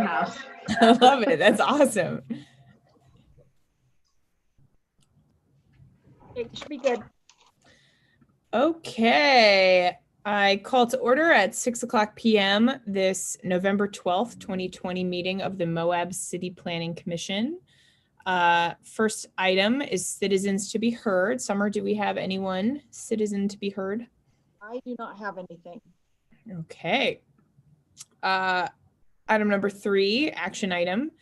house. I love it. That's awesome. It should be good. Okay. I call to order at 6:00 p.m. this November 12th, 2020 meeting of the Moab City Planning Commission. First item is citizens to be heard. Summer, do we have anyone citizen to be heard? I do not have anything. Okay. Item number 3, action item.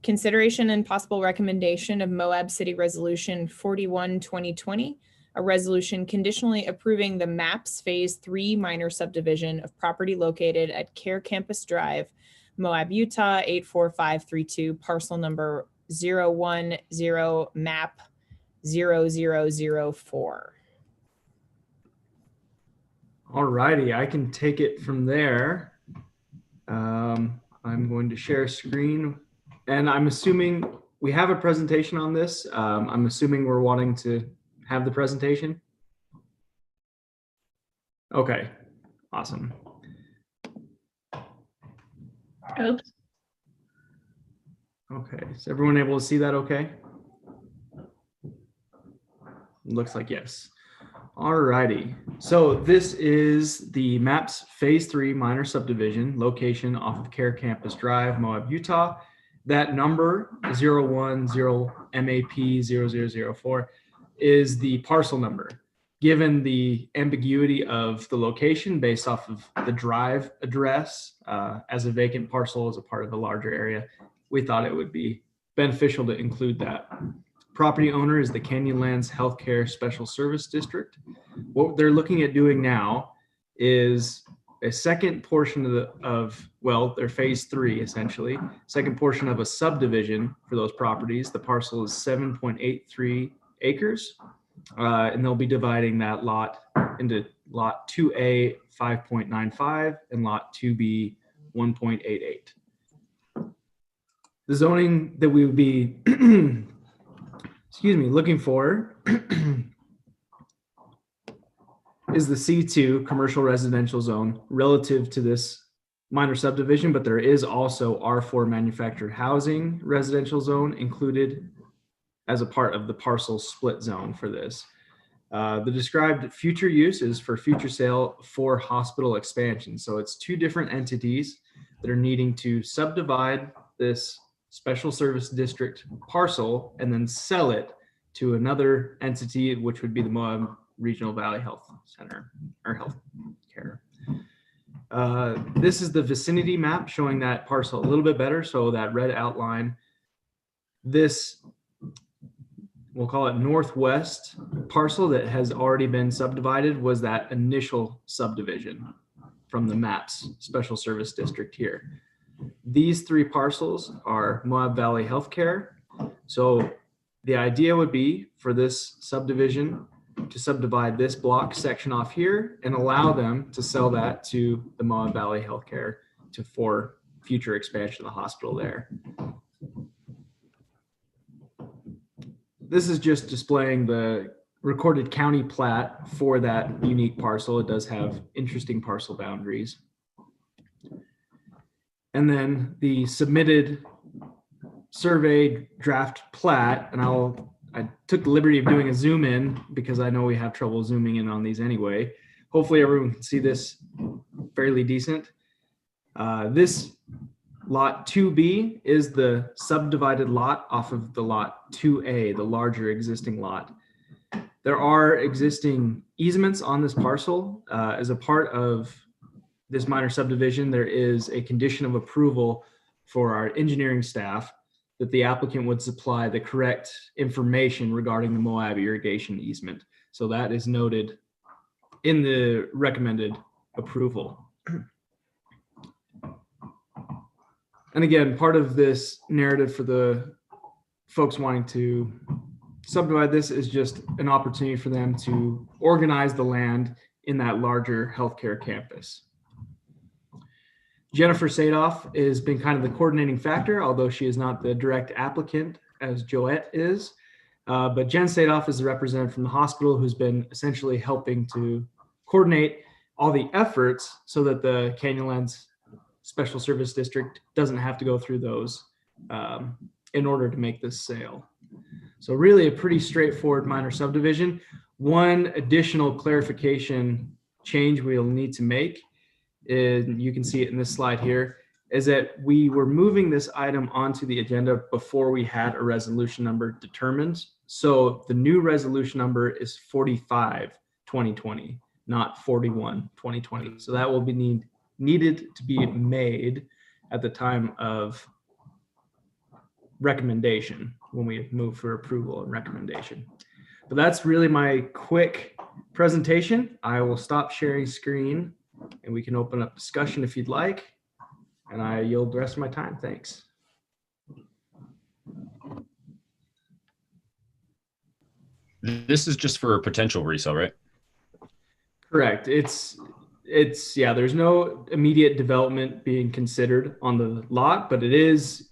Consideration and possible recommendation of Moab City Resolution 41-2020, a resolution conditionally approving the MAPS Phase 3 minor subdivision of property located at Care Campus Drive, Moab, Utah 84532, parcel number 010 map 0004. All righty, I can take it from there. I'm going to share screen, and I'm assuming we have a presentation on this. I'm assuming we're wanting to have the presentation. Okay, awesome. Oops. Okay, is everyone able to see that okay? Looks like yes. All righty, so this is the MAPS Phase 3 minor subdivision, location off of Care Campus Drive, Moab, Utah. That number 010MAP0004 is the parcel number. Given the ambiguity of the location based off of the drive address as a vacant parcel as a part of a larger area, we thought it would be beneficial to include that. Property owner is the Canyonlands Healthcare Special Service District. What they're looking at doing now is a second portion of their phase 3, essentially, second portion of a subdivision for those properties. The parcel is 7.83 acres, and they'll be dividing that lot into lot 2A 5.95 and lot 2B 1.88. The zoning that we would be looking for is the C2 commercial residential zone relative to this minor subdivision, but there is also R4 manufactured housing residential zone included as a part of the parcel split zone for this. The described future use is for future sale for hospital expansion. So it's two different entities that are needing to subdivide this special service district parcel and then sell it to another entity, which would be the Moab Regional Valley Health Center or Health Care. This is the vicinity map showing that parcel a little bit better. So that red outline, this, we'll call it northwest parcel that has already been subdivided, was that initial subdivision from the MAPS Special Service District here. These three parcels are Moab Valley Healthcare. So the idea would be for this subdivision to subdivide this block section off here and allow them to sell that to the Moab Valley Healthcare for future expansion of the hospital there. This is just displaying the recorded county plat for that unique parcel. It does have interesting parcel boundaries. And then the submitted survey draft plat, and I took the liberty of doing a zoom in because I know we have trouble zooming in on these anyway. Hopefully everyone can see this fairly decent. This lot 2B is the subdivided lot off of the lot 2A, the larger existing lot. There are existing easements on this parcel. As a part of this minor subdivision, there is a condition of approval for our engineering staff that the applicant would supply the correct information regarding the Moab irrigation easement. So that is noted in the recommended approval. And again, part of this narrative for the folks wanting to subdivide this is just an opportunity for them to organize the land in that larger healthcare campus. Jennifer Sadoff has been kind of the coordinating factor, although she is not the direct applicant as Joette is. But Jen Sadoff is the representative from the hospital who's been essentially helping to coordinate all the efforts so that the Canyonlands special service district doesn't have to go through those in order to make this sale. So really a pretty straightforward minor subdivision. One additional clarification change we'll need to make, and you can see it in this slide here, is that we were moving this item onto the agenda before we had a resolution number determined. So the new resolution number is 45-2020, not 41-2020. So that will be needed to be made at the time of recommendation, when we move for approval and recommendation. But that's really my quick presentation. I will stop sharing screen and we can open up discussion if you'd like. And I yield the rest of my time. Thanks. This is just for potential resale, right? Correct. It's yeah, there's no immediate development being considered on the lot, but it is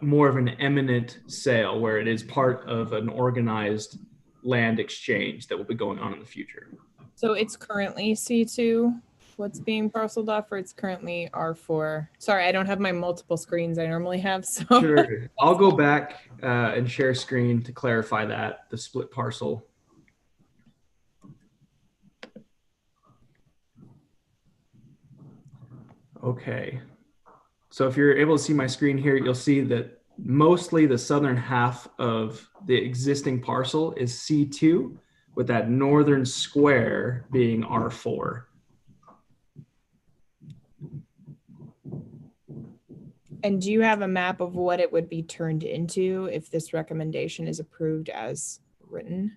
more of an imminent sale where it is part of an organized land exchange that will be going on in the future. So it's currently C2, what's being parceled off, or it's currently R4? Sorry, I don't have my multiple screens I normally have. So Sure. I'll go back and share screen to clarify that, the split parcel. Okay. So if you're able to see my screen here, you'll see that mostly the southern half of the existing parcel is C2, with that northern square being R4. And do you have a map of what it would be turned into if this recommendation is approved as written?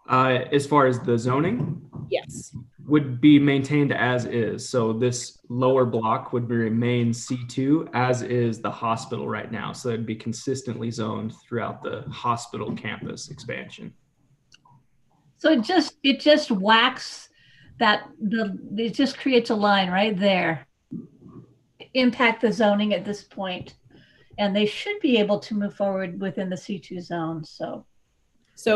As far as the zoning, Yes. would be maintained as is. So this lower block would remain C2, as is the hospital right now. So it'd be consistently zoned throughout the hospital campus expansion. So it just whacks that, it just creates a line right there. Impact the zoning at this point, and they should be able to move forward within the C2 zone. So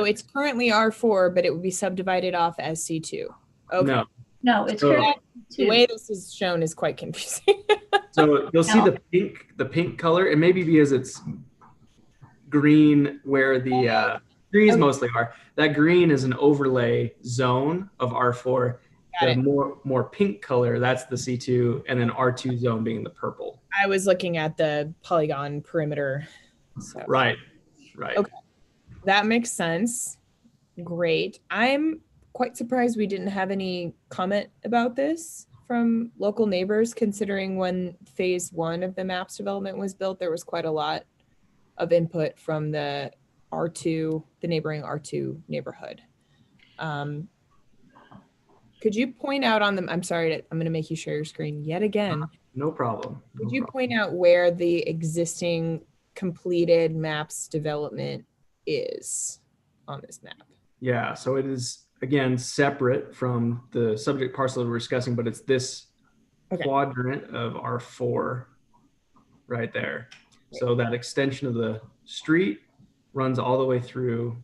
it's currently R4, but it would be subdivided off as C2. Okay. no, it's So- currently The C2. way this is shown is quite confusing. So you'll see the pink color, and maybe because it's green where the trees mostly are, that green is an overlay zone of R4. Got The it. more pink color, that's the C2, and then R2 zone being the purple. I was looking at the polygon perimeter. So. Right. Okay. That makes sense. Great. I'm quite surprised we didn't have any comment about this from local neighbors, considering when phase 1 of the MAPS development was built, there was quite a lot of input from the R2, the neighboring R2 neighborhood. Could you point out on them? I'm sorry, I'm going to make you share your screen yet again. No problem. Could you point out where the existing completed MAPS development is on this map? Yeah, so it is, again, separate from the subject parcel that we're discussing, but it's this quadrant of R4 right there. So that extension of the street runs all the way through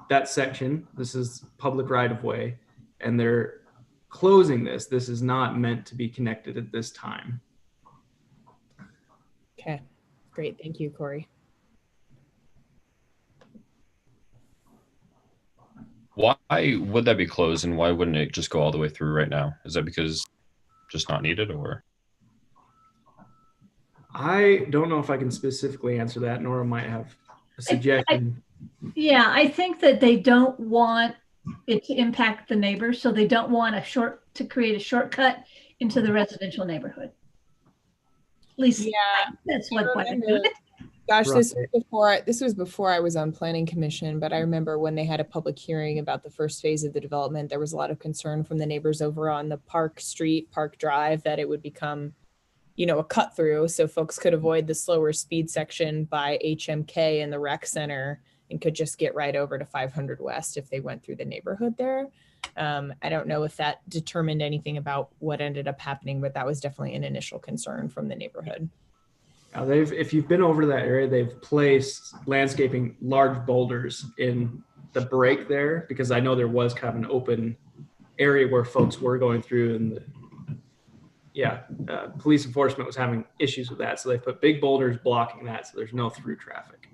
that section. This is public right-of-way, and they're closing this. This is not meant to be connected at this time. Okay, great. Thank you, Corey. Why would that be closed, and why wouldn't it just go all the way through right now? Is that because just not needed, or? I don't know if I can specifically answer that. Nora might have a suggestion. I think that they don't want it to impact the neighbors, so they don't want to create a shortcut into the residential neighborhood. At least that's what I do. Gosh, this was before I was on planning commission, but I remember when they had a public hearing about the first phase of the development, there was a lot of concern from the neighbors over on the Park Drive, that it would become, a cut through, so folks could avoid the slower speed section by HMK and the rec center and could just get right over to 500 West if they went through the neighborhood there. I don't know if that determined anything about what ended up happening, but that was definitely an initial concern from the neighborhood. If you've been over that area, they've placed landscaping large boulders in the break there, because I know there was kind of an open area where folks were going through, and police enforcement was having issues with that. So they put big boulders blocking that so there's no through traffic.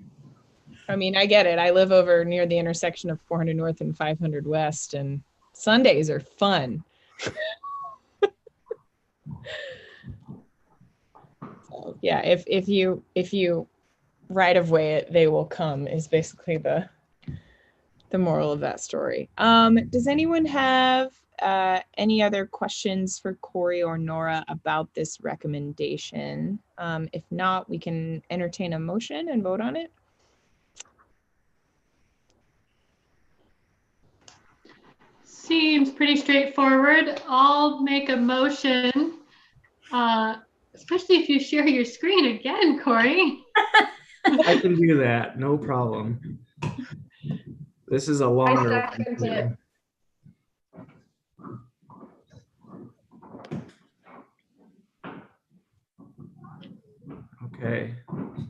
I mean, I get it. I live over near the intersection of 400 North and 500 West, and Sundays are fun. So, yeah, if you right of way it, they will come is basically the moral of that story. Does anyone have any other questions for Corey or Nora about this recommendation? If not, we can entertain a motion and vote on it. Seems pretty straightforward. I'll make a motion, especially if you share your screen again, Corey. I can do that, no problem. This is a longer I one, second too. it. Okay.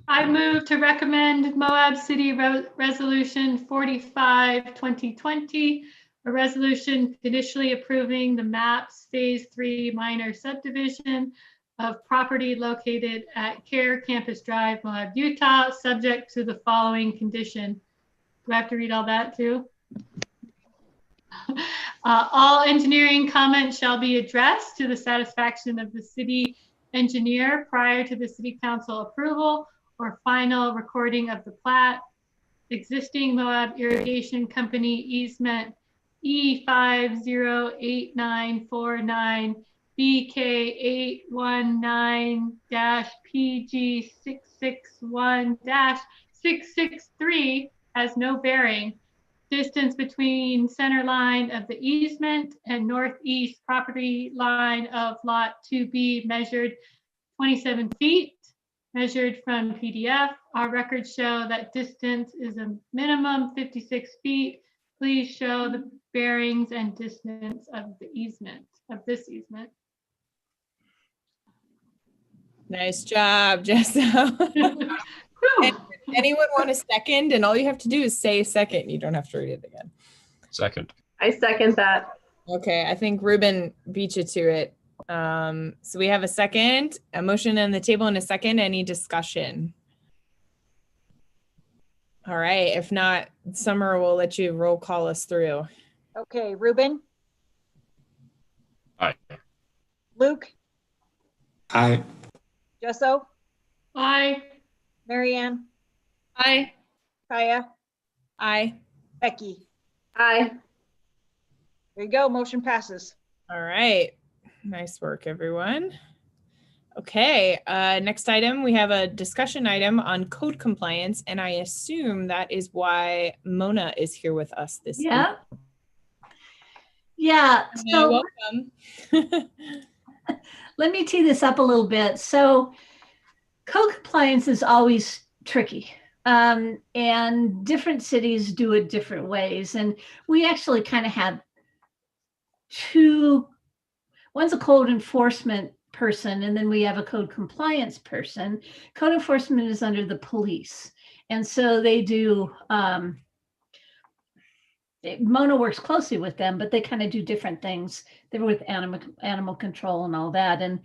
I move to recommend Moab City Resolution 45, 2020, a resolution conditionally approving the MAPS Phase 3 minor subdivision of property located at Care Campus Drive, Moab, Utah, subject to the following condition. Do I have to read all that too? All engineering comments shall be addressed to the satisfaction of the city engineer prior to the city council approval or final recording of the plat. Existing Moab Irrigation Company easement E508949 BK81-PG661-663 has no bearing. Distance between center line of the easement and northeast property line of lot 2B measured 27 feet, measured from PDF. Our records show that distance is a minimum 56 feet. Please show the bearings and distance of the easement, of this easement. Nice job, Jessa. Anyone want a second? And all you have to do is say second. You don't have to read it again. Second. I second that. Okay, I think Ruben beat you to it. So we have a second, a motion on the table and a second. Any discussion? All right, if not, Summer will let you roll call us through. Okay, Ruben, Aye. Luke, Aye. Jesso, Aye. Marianne, Aye. Kaya, Aye. Becky. Aye. There you go, motion passes. All right, nice work, everyone. Okay, next item, we have a discussion item on code compliance, and I assume that is why Mona is here with us this Yeah. Yeah. evening. So Welcome. let me tee this up a little bit. So code compliance is always tricky. And different cities do it different ways. And we actually kind of have two, one's a code enforcement person, and then we have a code compliance person. Code enforcement is under the police. And so they do, Mona works closely with them, but they kind of do different things. They're with animal control and all that. And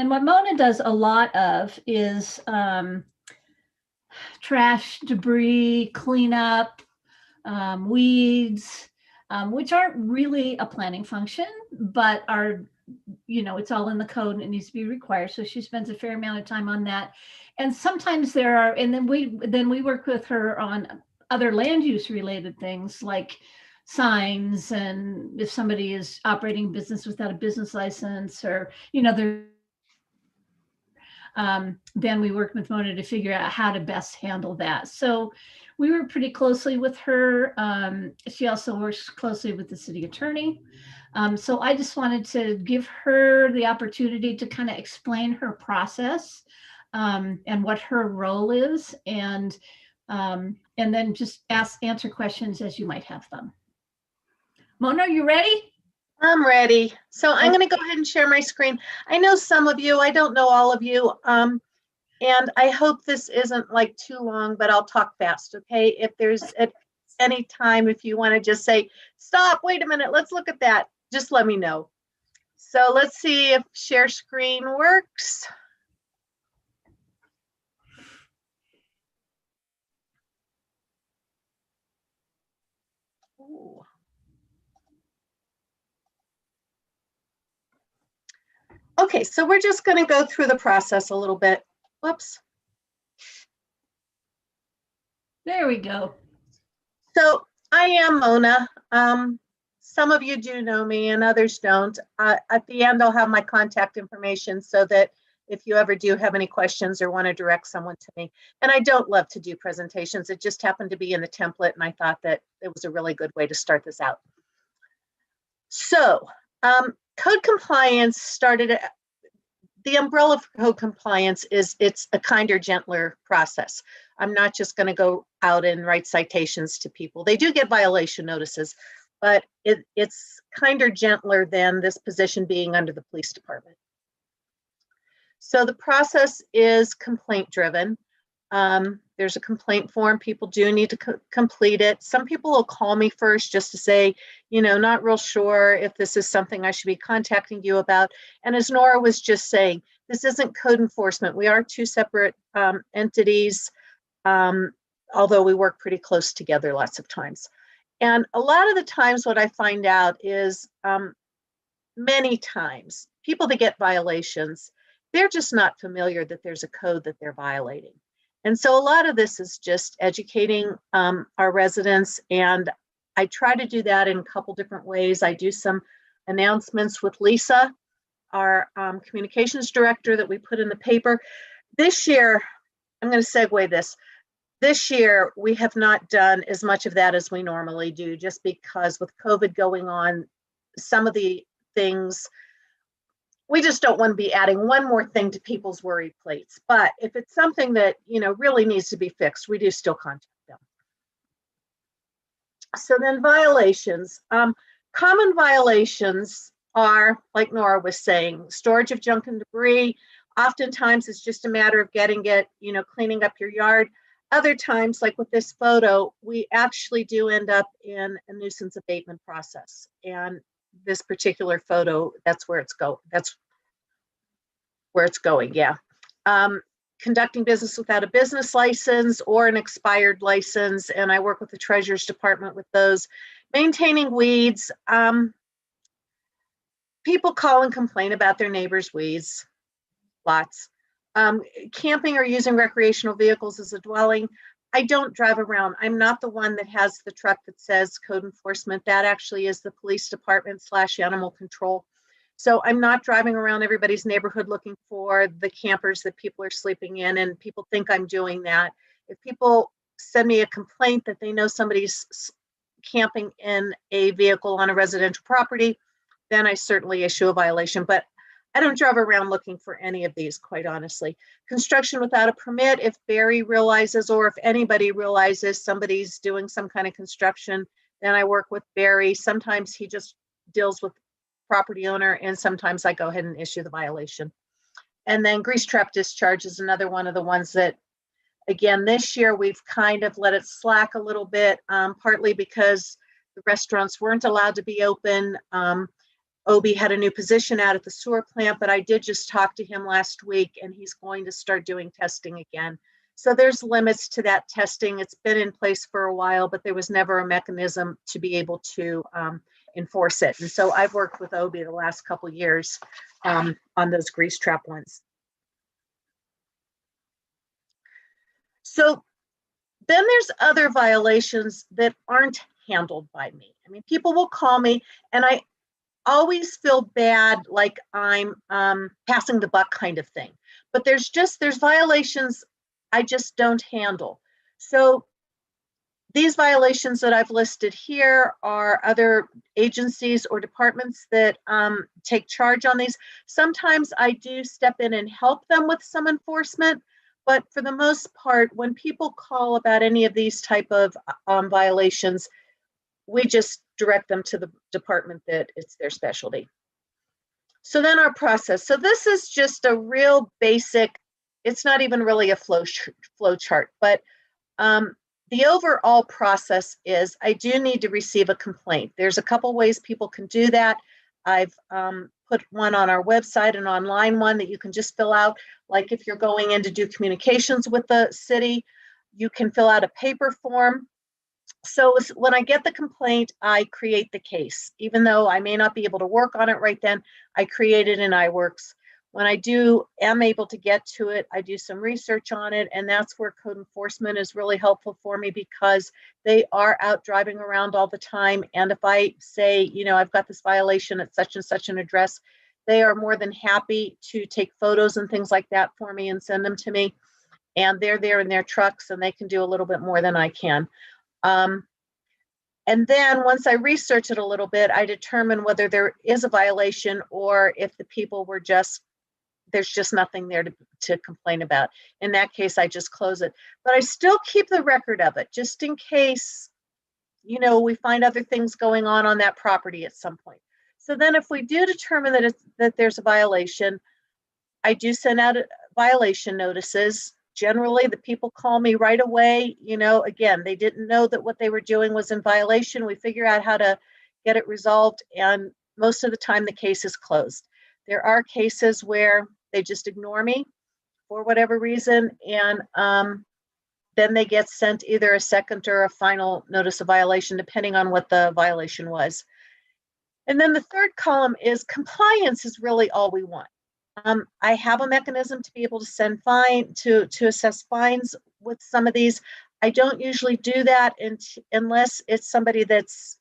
what Mona does a lot of is trash, debris, cleanup, weeds, which aren't really a planning function, but are, you know, it's all in the code and it needs to be required. So she spends a fair amount of time on that. And sometimes there are, and then we work with her on other land use related things like signs, and if somebody is operating business without a business license, or, you know, then we work with Mona to figure out how to best handle that. So we work pretty closely with her. She also works closely with the city attorney. So I just wanted to give her the opportunity to kind of explain her process and what her role is, and then just answer questions as you might have them. Mona, are you ready? I'm ready. So I'm going to go ahead and share my screen. I know some of you, I don't know all of you. And I hope this isn't like too long, but I'll talk fast, okay? If there's at any time, if you want to just say, stop, wait a minute, let's look at that, just let me know. So let's see if share screen works. Ooh. Okay, so we're just going to go through the process a little bit. Whoops. There we go. So I am Mona. Some of you do know me and others don't. At the end, I'll have my contact information so that if you ever do have any questions or want to direct someone to me. And I don't love to do presentations. It just happened to be in the template, and I thought that it was a really good way to start this out. So code compliance started, the umbrella for code compliance is it's a kinder, gentler process. I'm not just going to go out and write citations to people. They do get violation notices, but it's kinder, gentler than this position being under the police department. So the process is complaint driven. There's a complaint form. People do need to complete it. Some people will call me first just to say, you know, not real sure if this is something I should be contacting you about. And as Nora was just saying, this isn't code enforcement. We are two separate entities, although we work pretty close together lots of times. And a lot of the times what I find out is many times people that get violations, they're just not familiar that there's a code that they're violating. And so a lot of this is just educating our residents, and I try to do that in a couple different ways. I do some announcements with Lisa, our communications director, that we put in the paper. This year, I'm going to segue this. This year, we have not done as much of that as we normally do, just because with COVID going on, some of the things, we just don't want to be adding one more thing to people's worry plates. But if it's something that, you know, really needs to be fixed, we do still contact them. So then violations. Common violations are, like Nora was saying, storage of junk and debris. Oftentimes it's just a matter of getting it, you know, cleaning up your yard. Other times, like with this photo, we actually do end up in a nuisance abatement process. And this particular photo, that's where it's going, yeah. Conducting business without a business license or an expired license, and I work with the Treasurer's Department with those. Maintaining weeds. People call and complain about their neighbors' weeds, lots. Camping or using recreational vehicles as a dwelling. I don't drive around. I'm not the one that has the truck that says code enforcement. That actually is the police department / animal control. So I'm not driving around everybody's neighborhood looking for the campers that people are sleeping in, and people think I'm doing that. If people send me a complaint that they know somebody's camping in a vehicle on a residential property, then I certainly issue a violation. But I don't drive around looking for any of these, quite honestly. Construction without a permit, if Barry realizes, or if anybody realizes somebody's doing some kind of construction, then I work with Barry. Sometimes he just deals with property owner, and sometimes I go ahead and issue the violation. And then grease trap discharge is another one of the ones that, again, this year we've kind of let it slack a little bit, partly because the restaurants weren't allowed to be open. Obi had a new position out at the sewer plant, but I did just talk to him last week, and he's going to start doing testing again. So there's limits to that testing. It's been in place for a while, but there was never a mechanism to be able to enforce it. And so I've worked with Obi the last couple of years on those grease trap ones. So then there's other violations that aren't handled by me. I mean, people will call me, and I always feel bad, like I'm passing the buck kind of thing. But there's violations I just don't handle. So these violations that I've listed here are other agencies or departments that take charge on these. Sometimes I do step in and help them with some enforcement, but for the most part, when people call about any of these type of violations, we just direct them to the department that it's their specialty. So then our process. So this is just a real basic, it's not even really a flow chart, but the overall process is I do need to receive a complaint. There's a couple ways people can do that. I've put one on our website, an online one that you can just fill out. Like if you're going in to do communications with the city, you can fill out a paper form. So when I get the complaint, I create the case. Even though I may not be able to work on it right then, I create it in iWorks. When I am able to get to it, I do some research on it, and that's where code enforcement is really helpful for me, because they are out driving around all the time. And if I say, you know, I've got this violation at such and such an address, they are more than happy to take photos and things like that for me and send them to me. And they're there in their trucks, and they can do a little bit more than I can. And then once I research it a little bit, I determine whether there is a violation or if the people were there's just nothing there to complain about. In that case, I just close it. But I still keep the record of it, just in case, you know, we find other things going on that property at some point. So then if we do determine that there's a violation, I do send out violation notices. Generally, the people call me right away. You know, again, they didn't know that what they were doing was in violation. We figure out how to get it resolved, and most of the time the case is closed. There are cases where they just ignore me for whatever reason, and then they get sent either a second or a final notice of violation, depending on what the violation was. And then the third column is compliance is really all we want. I have a mechanism to be able to send to assess fines with some of these. I don't usually do that unless it's somebody that's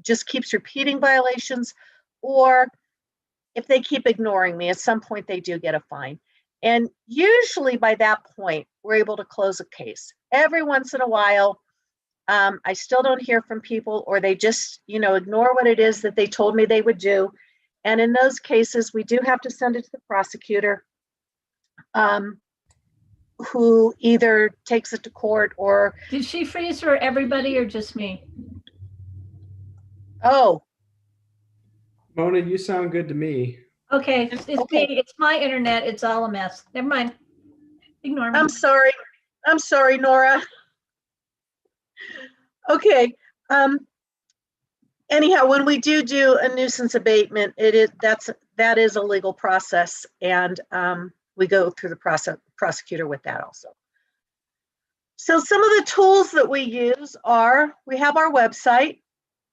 just keeps repeating violations, or if they keep ignoring me, at some point they do get a fine. And usually by that point, we're able to close a case. Every once in a while, I still don't hear from people, or they just, you know, ignore what it is that they told me they would do. And in those cases, we do have to send it to the prosecutor, who either takes it to court or. Did she freeze for everybody or just me? Oh, Mona, you sound good to me. Okay, it's Okay. me. It's my internet. It's all a mess. Never mind. Ignore me. I'm sorry, Nora. Okay. Anyhow, when we do a nuisance abatement, that is a legal process, and we go through the prosecutor with that also. So some of the tools that we use are, we have our website.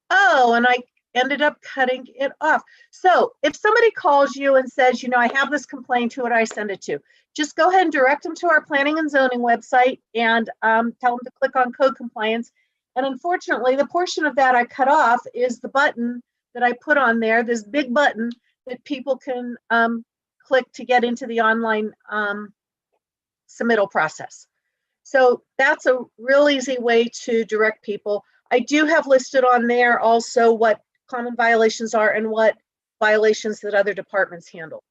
Oh, and I ended up cutting it off. So if somebody calls you and says, you know, I have this complaint, who would I send it to? Just go ahead and direct them to our planning and zoning website, and tell them to click on code compliance. And unfortunately, the portion of that I cut off is the button that I put on there, this big button that people can click to get into the online submittal process. So that's a real easy way to direct people. I do have listed on there also what common violations are and what violations that other departments handle.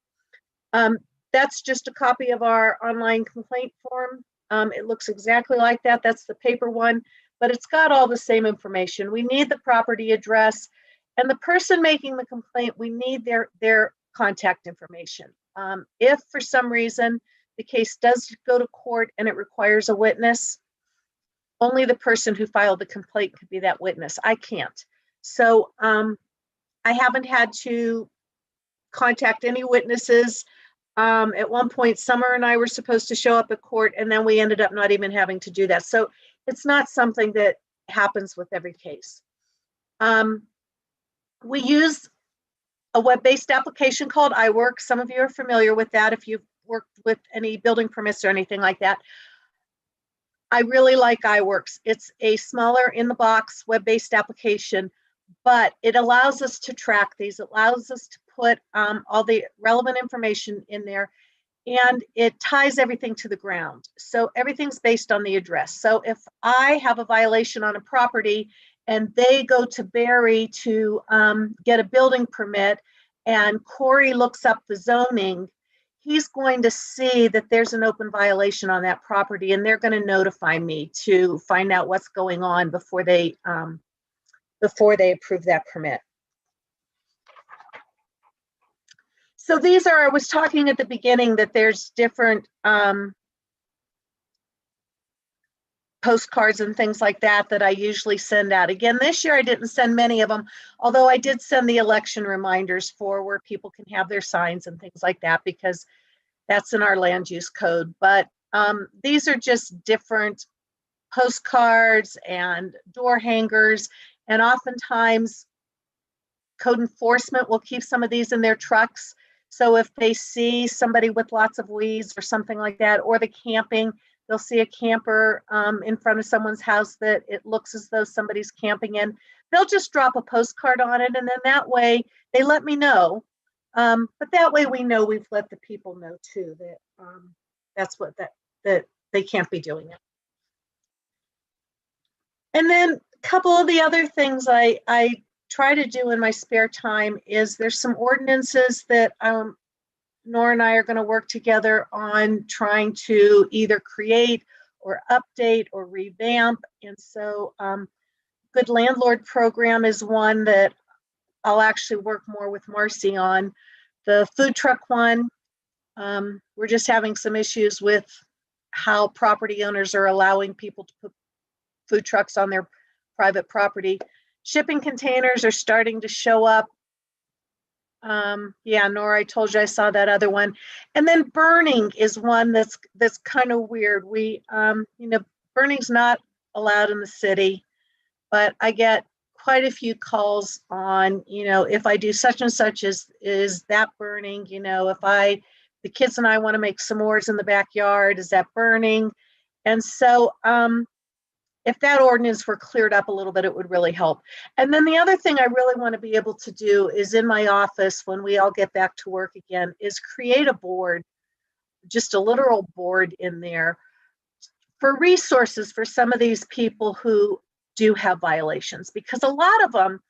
That's just a copy of our online complaint form. It looks exactly like that. That's the paper one, but it's got all the same information. We need the property address, and the person making the complaint, we need their contact information. If for some reason the case does go to court and it requires a witness, only the person who filed the complaint could be that witness. I can't. So I haven't had to contact any witnesses. At one point, Summer and I were supposed to show up at court, and then we ended up not even having to do that. So it's not something that happens with every case. We use a web-based application called iWorks. Some of you are familiar with that if you've worked with any building permits or anything like that. I really like iWorks. It's a smaller in-the-box web-based application, but it allows us to track these. It allows us to put all the relevant information in there, and it ties everything to the ground. So everything's based on the address. So if I have a violation on a property and they go to Barry to get a building permit, and Corey looks up the zoning, he's going to see that there's an open violation on that property, and they're going to notify me to find out what's going on before they approve that permit. So these are, I was talking at the beginning that there's different postcards and things like that that I usually send out. Again, this year I didn't send many of them, although I did send the election reminders for where people can have their signs and things like that, because that's in our land use code. But these are just different postcards and door hangers, and oftentimes code enforcement will keep some of these in their trucks. So if they see somebody with lots of weeds or something like that, or the camping, they'll see a camper in front of someone's house that it looks as though somebody's camping in, they'll just drop a postcard on it, and then that way they let me know. But that way we know we've let the people know too that that's what that they can't be doing it. And then a couple of the other things I try to do in my spare time is there's some ordinances that Nora and I are going to work together on trying to either create or update or revamp. And so Good Landlord Program is one that I'll actually work more with Marcy on. The food truck one, we're just having some issues with how property owners are allowing people to put food trucks on their private property. Shipping containers are starting to show up. Yeah, Nora, I told you I saw that other one. And then burning is one that's kind of weird. We, burning's not allowed in the city, but I get quite a few calls on, if I do such and such, is that burning? If the kids and I want to make s'mores in the backyard, is that burning? And so if that ordinance were cleared up a little bit, it would really help. And then the other thing I really want to be able to do is in my office, when we all get back to work again, is create a board, just a literal board in there for resources for some of these people who do have violations, because a lot of them,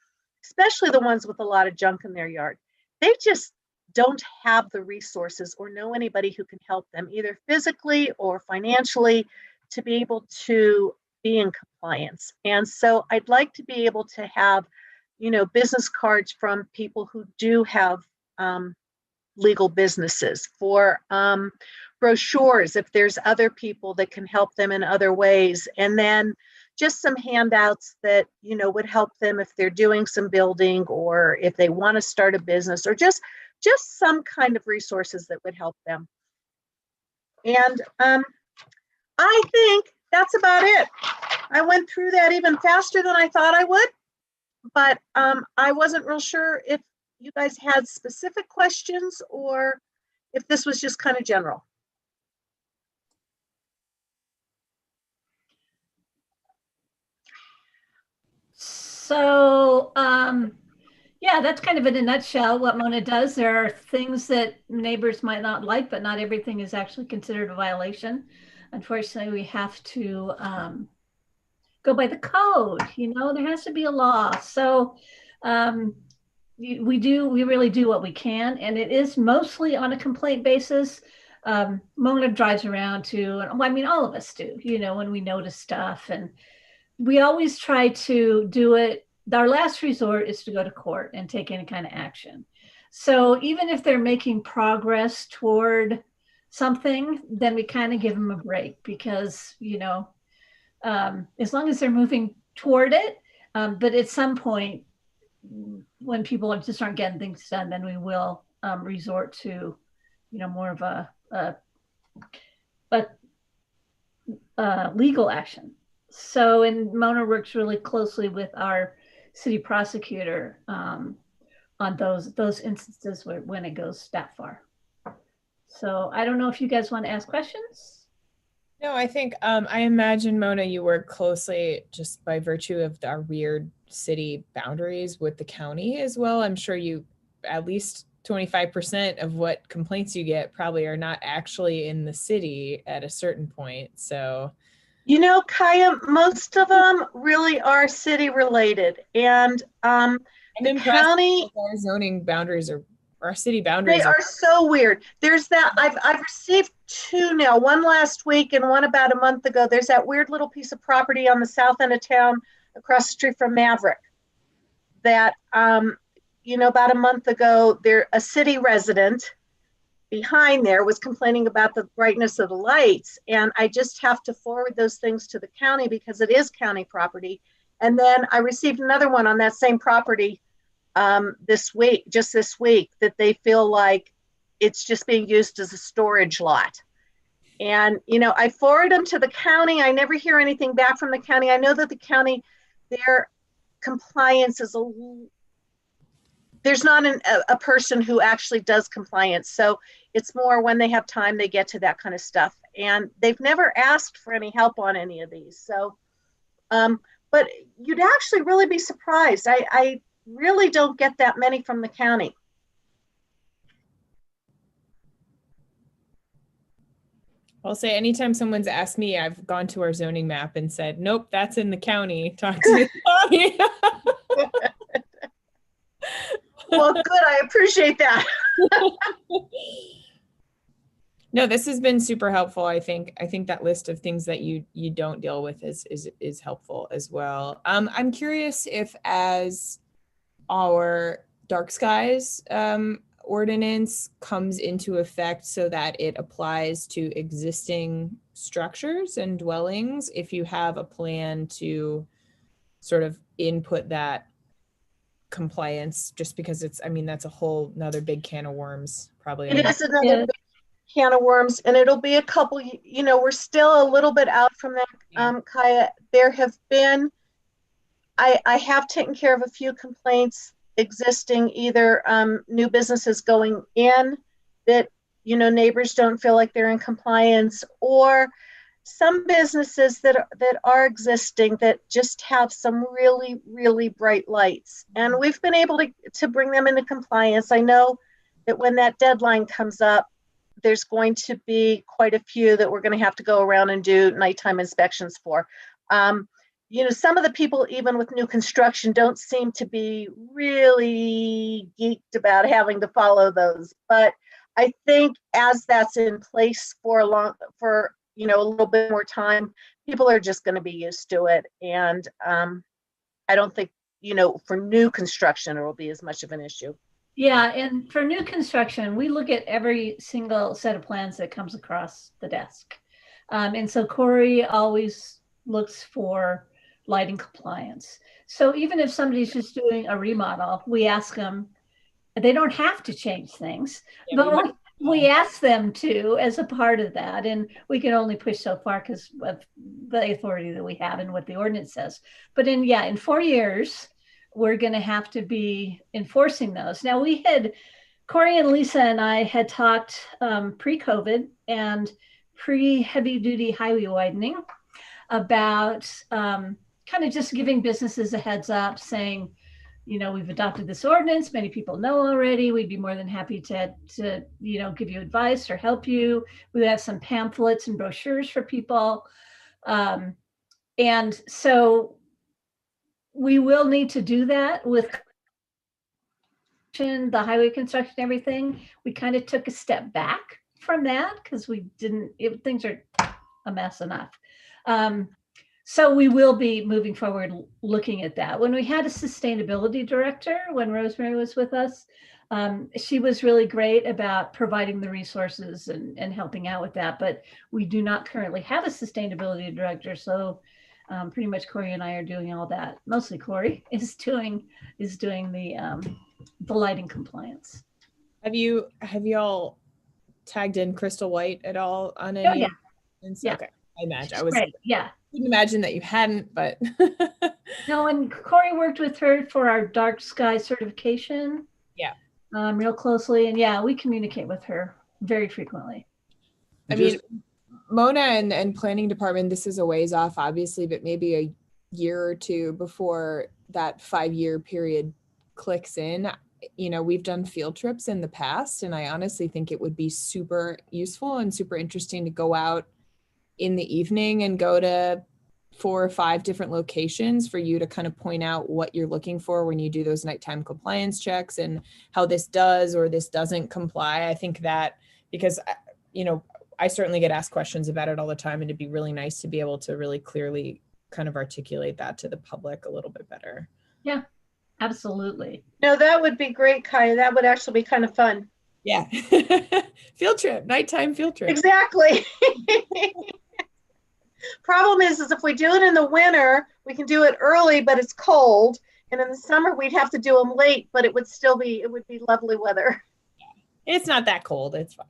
especially the ones with a lot of junk in their yard, they just don't have the resources or know anybody who can help them either physically or financially to be able to be in compliance. And so I'd like to be able to have, business cards from people who do have legal businesses, for brochures if there's other people that can help them in other ways, and then just some handouts that would help them if they're doing some building or if they want to start a business, or just some kind of resources that would help them. And I think that's about it. I went through that even faster than I thought I would, but I wasn't real sure if you guys had specific questions or if this was just kind of general. So, yeah, that's kind of in a nutshell what Mona does. There are things that neighbors might not like, but not everything is actually considered a violation. Unfortunately, we have to go by the code. There has to be a law. So we really do what we can, and it is mostly on a complaint basis. Mona drives around too, and all of us do, when we notice stuff, and we always try to do it. Our last resort is to go to court and take any kind of action. So even if they're making progress toward something, then we kind of give them a break, because, as long as they're moving toward it, but at some point when people just aren't getting things done, then we will resort to, more of a legal action. So, and Mona works really closely with our city prosecutor on those instances when it goes that far. So I don't know if you guys want to ask questions. No, I think I imagine, Mona, you work closely just by virtue of our weird city boundaries with the county as well. I'm sure you, at least 25% of what complaints you get probably are not actually in the city at a certain point. So, Kaya, most of them really are city related, and I'm the impressed county, with our zoning boundaries or our city they boundaries are so weird. There's that, I've received two now, one last week and one about a month ago. There's that weird little piece of property on the south end of town across the street from Maverick that, about a month ago, they're a city resident behind there was complaining about the brightness of the lights. And I just have to forward those things to the county because it is county property. And then I received another one on that same property this week, that they feel like it's just being used as a storage lot. And, I forward them to the county. I never hear anything back from the county. I know that the county, their compliance is there's not a person who actually does compliance. So it's more when they have time, they get to that kind of stuff. And they've never asked for any help on any of these. So, but you'd actually really be surprised. I really don't get that many from the county. I'll say anytime someone's asked me, I've gone to our zoning map and said, nope, that's in the county. Talk to the county. Well, good. I appreciate that. No, this has been super helpful. I think that list of things that you don't deal with is helpful as well. I'm curious if, as our dark skies ordinance comes into effect so that it applies to existing structures and dwellings, if you have a plan to sort of input that compliance, just because that's a whole another big can of worms, probably. It is another big can of worms, and it'll be a couple, we're still a little bit out from that, Kaya. There have been, I have taken care of a few complaints existing, either new businesses going in that, neighbors don't feel like they're in compliance, or some businesses that are existing that just have some really, really bright lights. And we've been able to bring them into compliance. I know that when that deadline comes up, there's going to be quite a few that we're going to have to go around and do nighttime inspections for. Some of the people, even with new construction, don't seem to be really geeked about having to follow those. But I think as that's in place for a little bit more time, people are just going to be used to it. And I don't think, for new construction, it will be as much of an issue. Yeah, and for new construction, we look at every single set of plans that comes across the desk. And so Corey always looks for lighting compliance. So even if somebody's just doing a remodel, we ask them, they don't have to change things, but we ask them to as a part of that. And we can only push so far because of the authority that we have and what the ordinance says. But in 4 years, we're going to have to be enforcing those. Now, Corey and Lisa and I had talked pre-COVID and pre-heavy duty highway widening about kind of just giving businesses a heads up, saying, we've adopted this ordinance. Many people know already. We'd be more than happy to give you advice or help you. We have some pamphlets and brochures for people. And so we will need to do that with the highway construction, everything. We kind of took a step back from that because things are a mess enough. So we will be moving forward looking at that. When we had a sustainability director, when Rosemary was with us, she was really great about providing the resources and helping out with that. But we do not currently have a sustainability director. So pretty much Corey and I are doing all that. Mostly Corey is doing the lighting compliance. Have you all tagged in Crystal White at all on any? Oh, yeah. Okay. I imagine. Yeah. I couldn't imagine that you hadn't, but no, and Corey worked with her for our dark sky certification. Yeah. Real closely. And we communicate with her very frequently. I mean, Mona and planning department, this is a ways off, obviously, but maybe a year or two before that 5-year period clicks in. We've done field trips in the past, and I honestly think it would be super useful and super interesting to go out in the evening and go to 4 or 5 different locations for you to kind of point out what you're looking for when you do those nighttime compliance checks and how this does or this doesn't comply. I think that because, I certainly get asked questions about it all the time, and it'd be really nice to be able to really clearly kind of articulate that to the public a little bit better. Yeah, absolutely. No, that would be great, Kaya. That would actually be kind of fun. Yeah. Field trip, nighttime field trip. Exactly. Problem is if we do it in the winter, we can do it early, but it's cold. And in the summer, we'd have to do them late, but it would be lovely weather. It's not that cold. It's fine.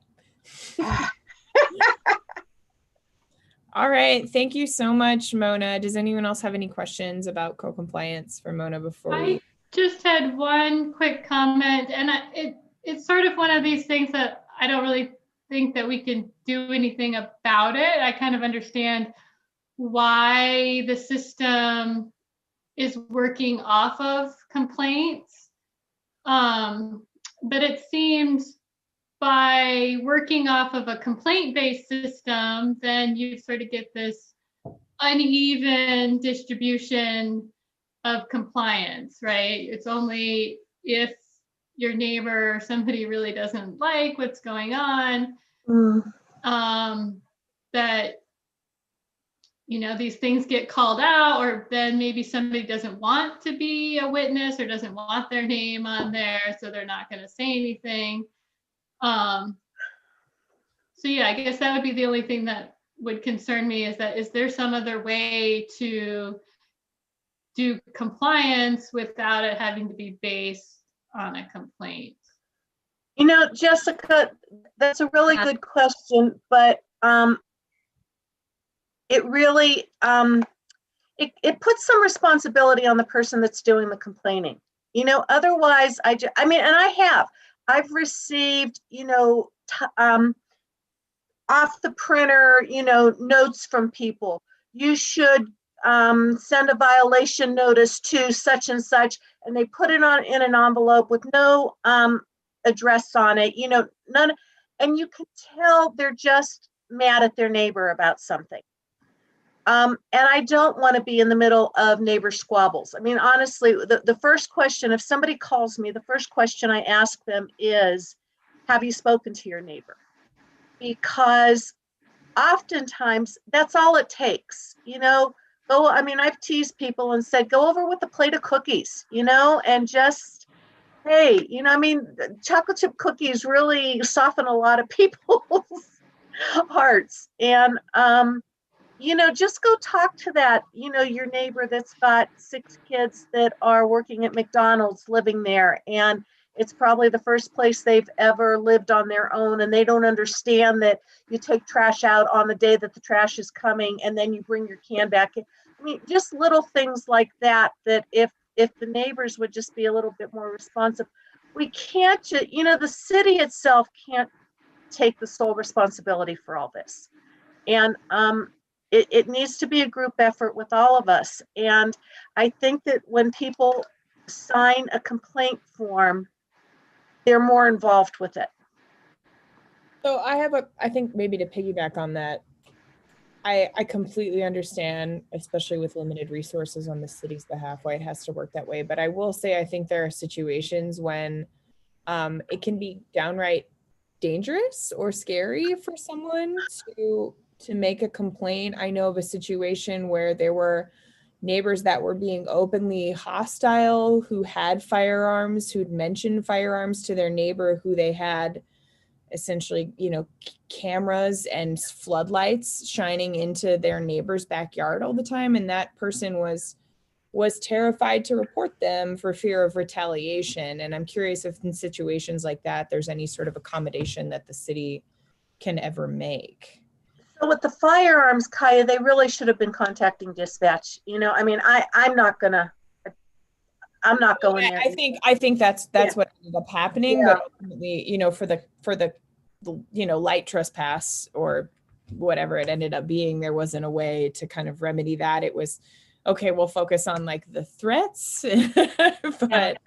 All right. Thank you so much, Mona. Does anyone else have any questions about co-compliance for Mona before we? I just had one quick comment, and it's sort of one of these things that I don't really think that we can do anything about it. I kind of understand why the system is working off of complaints. But it seems by working off of a complaint-based system, then you sort of get this uneven distribution of compliance, right? It's only if your neighbor or somebody really doesn't like what's going on, that these things get called out, or then maybe somebody doesn't want to be a witness or doesn't want their name on there, so they're not going to say anything. So yeah, I guess that would be the only thing that would concern me, is there some other way to do compliance without it having to be based on a complaint? Jessica, that's a really good question, but it really, it puts some responsibility on the person that's doing the complaining. Otherwise, I've received, off the printer, notes from people. You should send a violation notice to such and such, and they put it in an envelope with no address on it, none, and you can tell they're just mad at their neighbor about something. And I don't want to be in the middle of neighbor squabbles. I mean, honestly, the first question, if somebody calls me, the first question I ask them is, have you spoken to your neighbor? Because oftentimes that's all it takes, I've teased people and said, go over with a plate of cookies, and just, hey, chocolate chip cookies really soften a lot of people's hearts. And, just go talk to that, your neighbor that's got 6 kids that are working at McDonald's living there. And it's probably the first place they've ever lived on their own. And they don't understand that you take trash out on the day that the trash is coming, and then you bring your can back in. I mean, just little things like that, that if the neighbors would just be a little bit more responsive. We can't just, the city itself can't take the sole responsibility for all this. And it needs to be a group effort with all of us. And I think that when people sign a complaint form, they're more involved with it. So I think maybe to piggyback on that, I completely understand, especially with limited resources on the city's behalf, why it has to work that way. But I will say, I think there are situations when it can be downright dangerous or scary for someone to make a complaint. I know of a situation where there were neighbors that were being openly hostile, who had firearms, who'd mentioned firearms to their neighbor, who they had essentially, cameras and floodlights shining into their neighbor's backyard all the time. And that person was terrified to report them for fear of retaliation. And I'm curious if in situations like that, there's any sort of accommodation that the city can ever make. So with the firearms, Kaya, they really should have been contacting dispatch. I'm not going there. I think that's what ended up happening. Yeah. But ultimately, for the light trespass or whatever it ended up being, there wasn't a way to kind of remedy that. It was, okay, we'll focus on like the threats. But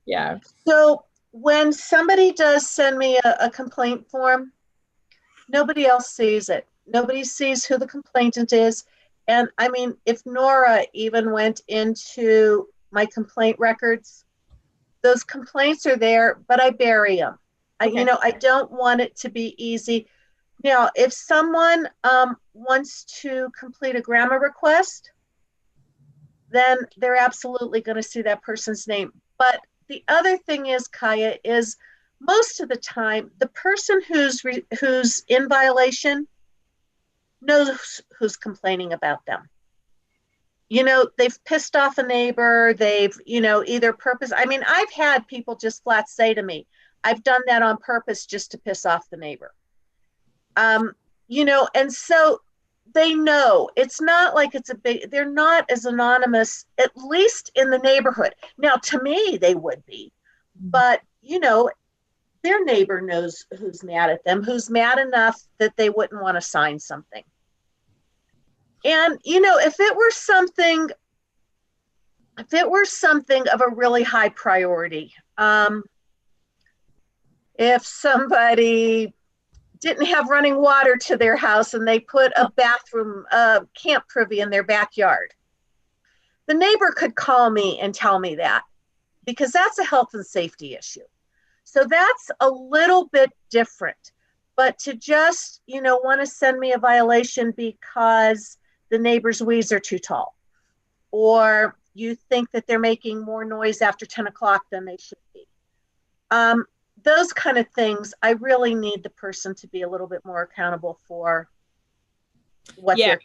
yeah. So when somebody does send me a complaint form, nobody else sees it. Nobody sees who the complainant is. And I mean, if Nora even went into my complaint records, those complaints are there, but I bury them. Okay. I don't want it to be easy. Now, if someone wants to complete a grammar request, then they're absolutely going to see that person's name. But the other thing is, Kaya, is most of the time, the person who's in violation knows who's complaining about them. You know, they've pissed off a neighbor, they've, you know, either purpose. I mean, I've had people just flat say to me, I've done that on purpose just to piss off the neighbor. You know, and so they know. It's not like it's a big, they're not as anonymous, at least in the neighborhood. Now, to me, they would be, but, you know, their neighbor knows who's mad at them, who's mad enough that they wouldn't want to sign something. And, you know, if it were something of a really high priority, if somebody didn't have running water to their house and they put a bathroom, camp privy in their backyard, the neighbor could call me and tell me that, because that's a health and safety issue. So that's a little bit different. But to just, you know, want to send me a violation because the neighbor's weeds are too tall, or you think that they're making more noise after 10 o'clock than they should be. Those kind of things, I really need the person to be a little bit more accountable for what they're.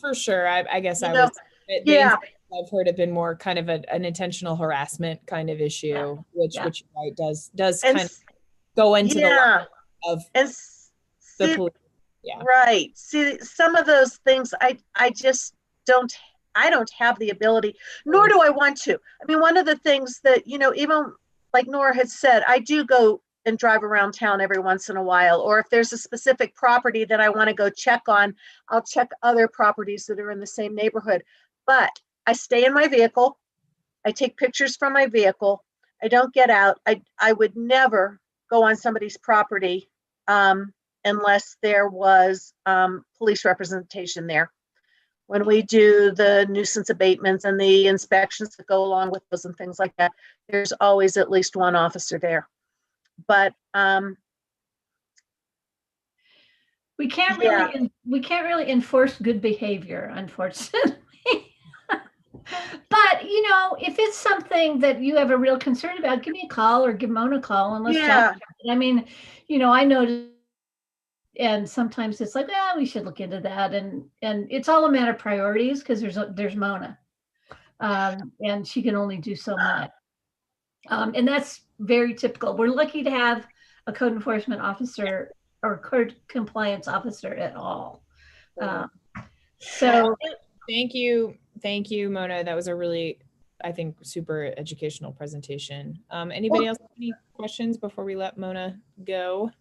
For sure. I guess You I know, was. yeah. I've heard have been more kind of an intentional harassment kind of issue, which right, does And kind of go into the line of and the police. Yeah. Right. See, some of those things I just don't have the ability, nor do I want to. I mean, one of the things that, you know, even like Nora had said, I do go and drive around town every once in a while, or if there's a specific property that I want to go check on, I'll check other properties that are in the same neighborhood. But I stay in my vehicle. I take pictures from my vehicle. I don't get out. I would never go on somebody's property unless there was police representation there. When we do the nuisance abatements and the inspections that go along with those and things like that, there's always at least one officer there. But we can't really enforce good behavior, unfortunately. But, you know, if it's something that you have a real concern about, give me a call or give Mona a call and let's talk about it. I mean, you know, I know, and sometimes it's like, we should look into that. And it's all a matter of priorities, because there's Mona. And she can only do so much. And that's very typical. We're lucky to have a code enforcement officer or code compliance officer at all. So thank you, Mona. That was a really, I think, super educational presentation. Anybody else have any questions before we let Mona go?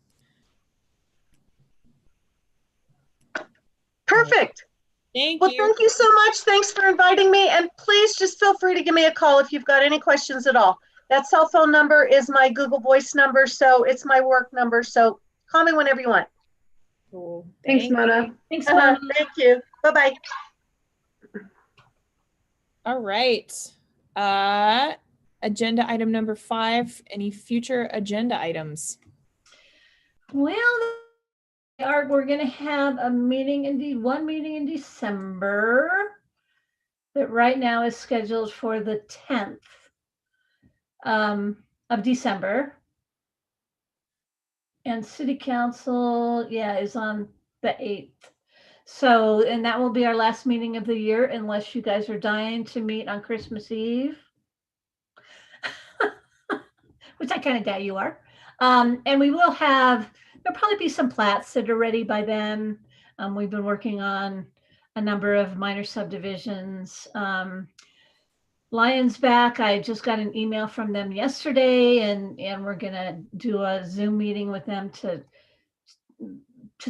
Perfect. Thank you. Thank you so much. Thanks for inviting me. And please just feel free to give me a call if you've got any questions at all. That cell phone number is my Google Voice number, so it's my work number. So call me whenever you want. Cool. Thanks, Mona. Thanks, Mona. Thank you. Bye-bye. All right. Agenda item number 5, any future agenda items? Well, we're going to have one meeting in December that right now is scheduled for the 10th of December. And city council, is on the 8th. So, and that will be our last meeting of the year, unless you guys are dying to meet on Christmas Eve, which I kind of doubt you are. And we will have, there'll probably be some plats that are ready by then. We've been working on a number of minor subdivisions. Lion's back. I just got an email from them yesterday, and we're gonna do a Zoom meeting with them to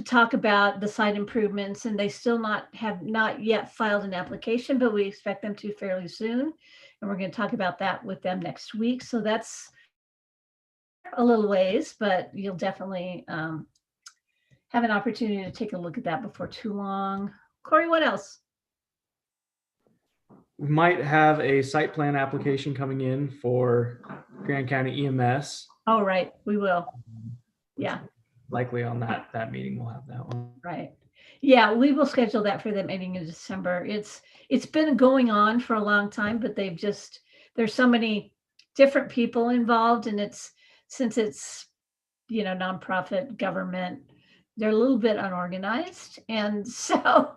talk about the site improvements, and they still have not yet filed an application, but we expect them to fairly soon. And we're going to talk about that with them next week. So that's a little ways, but you'll definitely have an opportunity to take a look at that before too long. Corey, what else? We might have a site plan application coming in for Grand County EMS. Oh, right. We will. Yeah. Likely on that meeting, we'll have that one. Right. Yeah, we will schedule that for the meeting in December. It's been going on for a long time, but there's so many different people involved, and since it's nonprofit government, they're a little bit unorganized. And so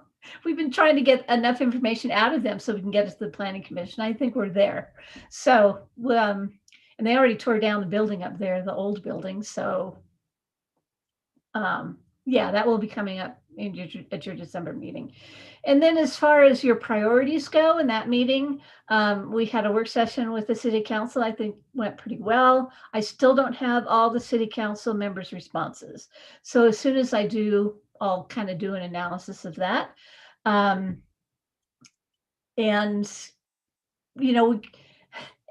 we've been trying to get enough information out of them so we can get it to the planning commission. I think we're there. So, and they already tore down the building up there, the old building. So, yeah, that will be coming up at your December meeting. And then as far as your priorities go in that meeting, we had a work session with the city council. I think went pretty well. I still don't have all the city council members' responses. So as soon as I do, I'll kind of do an analysis of that. And,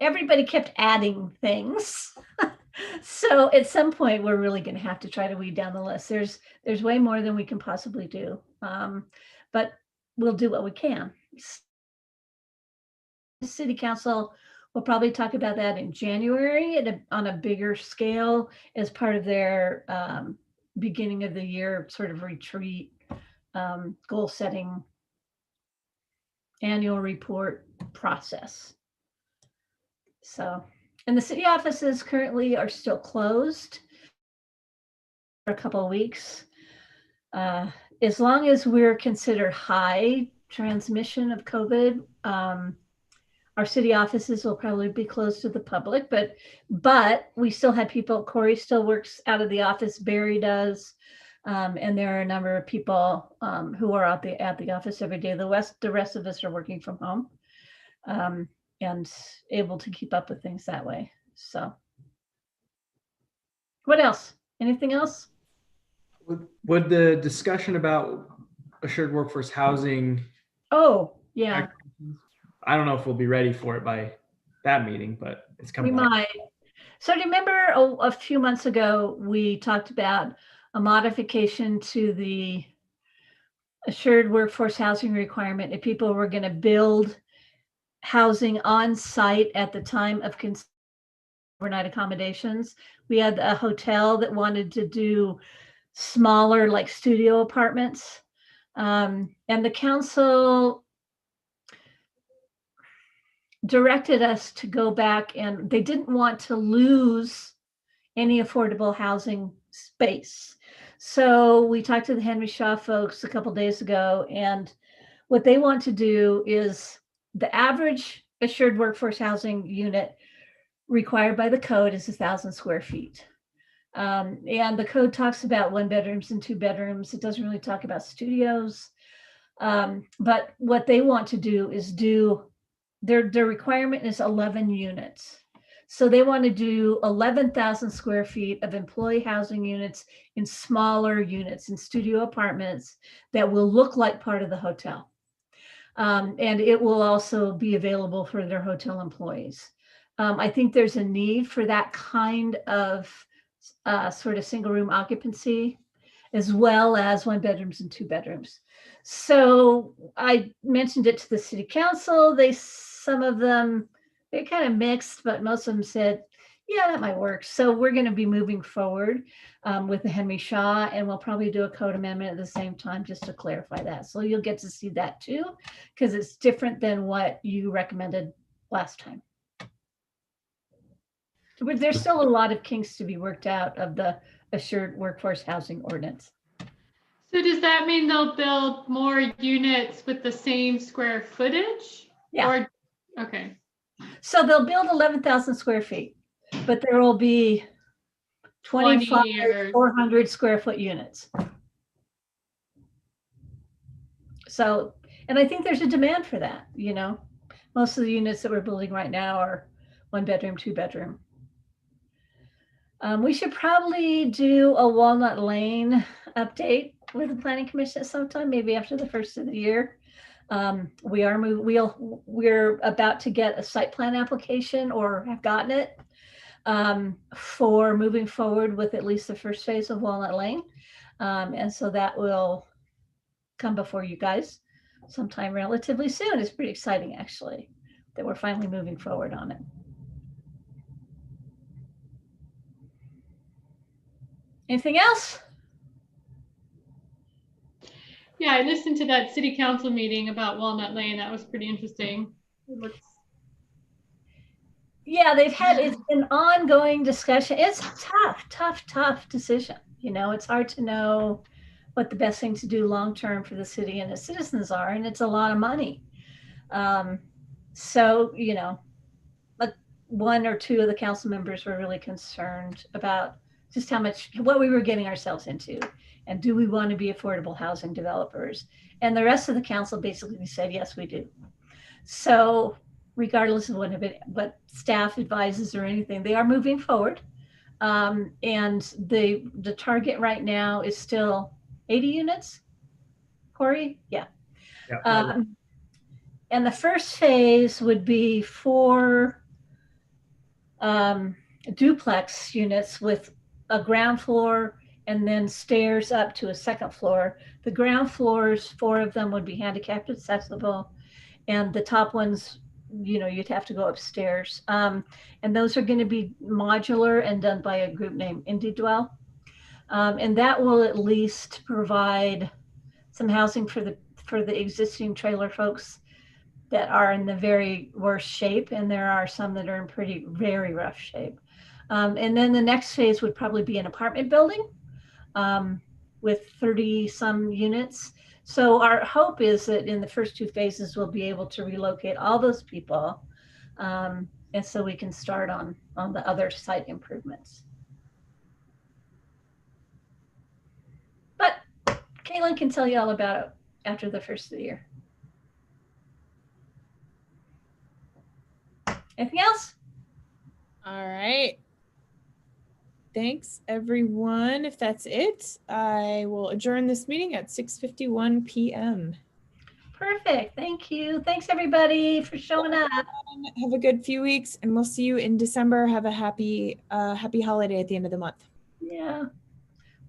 everybody kept adding things. So at some point, we're really going to have to try to weed down the list. There's way more than we can possibly do, but we'll do what we can. The city council will probably talk about that in January on a bigger scale as part of their beginning of the year sort of retreat, goal setting, annual report process. So. And the city offices currently are still closed for a couple of weeks. As long as we're considered high transmission of COVID, our city offices will probably be closed to the public, but we still have people. Corey still works out of the office. Barry does. And there are a number of people who are at the office every day. The rest of us are working from home. And able to keep up with things that way. So what else? Anything else? Would the discussion about assured workforce housing? Oh, yeah. I don't know if we'll be ready for it by that meeting, but it's coming. We might. So do you remember a few months ago, we talked about a modification to the assured workforce housing requirement if people were going to build housing on site at the time of overnight accommodations. We had a hotel that wanted to do smaller, like studio apartments. And the council directed us to go back, and they didn't want to lose any affordable housing space. So we talked to the Henry Shaw folks a couple days ago, and what they want to do is the average assured workforce housing unit required by the code is 1,000 square feet. And the code talks about 1 bedrooms and 2 bedrooms. It doesn't really talk about studios. But what they want to do is their requirement is 11 units. So they want to do 11,000 square feet of employee housing units in smaller units, in studio apartments that will look like part of the hotel. And it will also be available for their hotel employees. I think there's a need for that kind of sort of single room occupancy, as well as 1 bedrooms and 2 bedrooms. So I mentioned it to the city council. Some of them, they're kind of mixed, but most of them said, yeah, that might work. So we're going to be moving forward with the Henry Shaw, and we'll probably do a code amendment at the same time just to clarify that. So you'll get to see that too, because it's different than what you recommended last time. But there's still a lot of kinks to be worked out of the assured workforce housing ordinance. So does that mean they'll build more units with the same square footage? Yeah. Okay. So they'll build 11,000 square feet, but there will be 25 400 square foot units. So, and I think there's a demand for that, Most of the units that we're building right now are 1 bedroom, 2 bedroom. We should probably do a Walnut Lane update with the Planning Commission at some time, maybe after the first of the year. We're about to get a site plan application, or have gotten it, for moving forward with at least the first phase of Walnut Lane. And so that will come before you guys sometime relatively soon. It's pretty exciting, actually, that we're finally moving forward on it. Anything else? Yeah, I listened to that city council meeting about Walnut Lane. That was pretty interesting. Yeah, it's an ongoing discussion. It's a tough decision. You know, it's hard to know what the best thing to do long-term for the city and the citizens are, and it's a lot of money. So, you know, like one or two of the council members were really concerned about just what we were getting ourselves into, and do we want to be affordable housing developers? And the rest of the council basically said, yes, we do. So regardless of what staff advises or anything, they are moving forward. And the target right now is still 80 units. Corey? Yeah. And the first phase would be 4 duplex units with a ground floor and then stairs up to a second floor. The ground floors, 4 of them would be handicapped accessible, and the top ones, you know, you'd have to go upstairs. And those are going to be modular and done by a group named IndieDwell. And that will at least provide some housing for the existing trailer folks that are in the very worst shape, and there are some that are in very rough shape. And then the next phase would probably be an apartment building with 30 some units. So our hope is that in the first 2 phases, we'll be able to relocate all those people. And so we can start on the other site improvements. But Caitlin can tell you all about it after the first of the year. Anything else? All right. Thanks, everyone. If that's it, I will adjourn this meeting at 6:51 p.m. Perfect. Thank you. Thanks, everybody, for showing up. Have a good few weeks, and we'll see you in December. Have a happy holiday at the end of the month. Yeah.